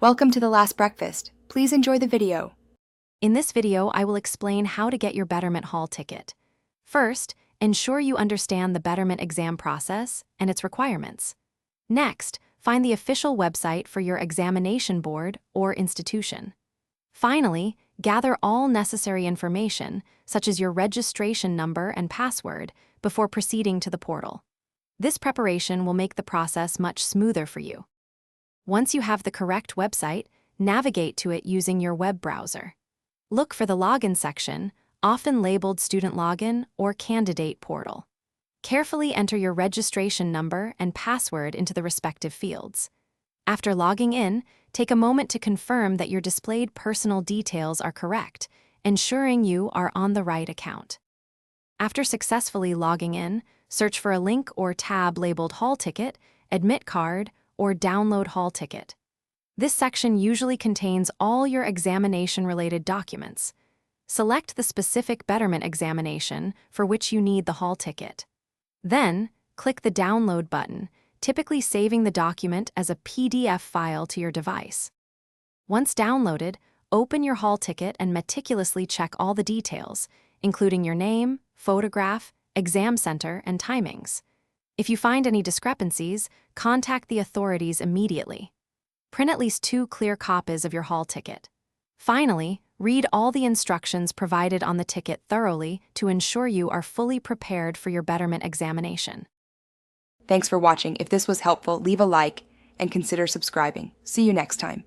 Welcome to the last breakfast. Please enjoy the video. In this video, I will explain how to get your Betterment hall ticket. First, ensure you understand the Betterment exam process and its requirements. Next, find the official website for your examination board or institution. Finally, gather all necessary information, such as your registration number and password, before proceeding to the portal. This preparation will make the process much smoother for you. Once you have the correct website, navigate to it using your web browser. Look for the Login section, often labeled Student Login or Candidate Portal. Carefully enter your registration number and password into the respective fields. After logging in, take a moment to confirm that your displayed personal details are correct, ensuring you are on the right account. After successfully logging in, search for a link or tab labeled Hall Ticket, Admit Card, or Download Hall Ticket. This section usually contains all your examination-related documents. Select the specific Betterment examination for which you need the hall ticket. Then, click the Download button, typically saving the document as a PDF file to your device. Once downloaded, open your hall ticket and meticulously check all the details, including your name, photograph, exam center, and timings. If you find any discrepancies, contact the authorities immediately. Print at least 2 clear copies of your hall ticket. Finally, read all the instructions provided on the ticket thoroughly to ensure you are fully prepared for your Betterment examination. Thanks for watching. If this was helpful, leave a like and consider subscribing. See you next time.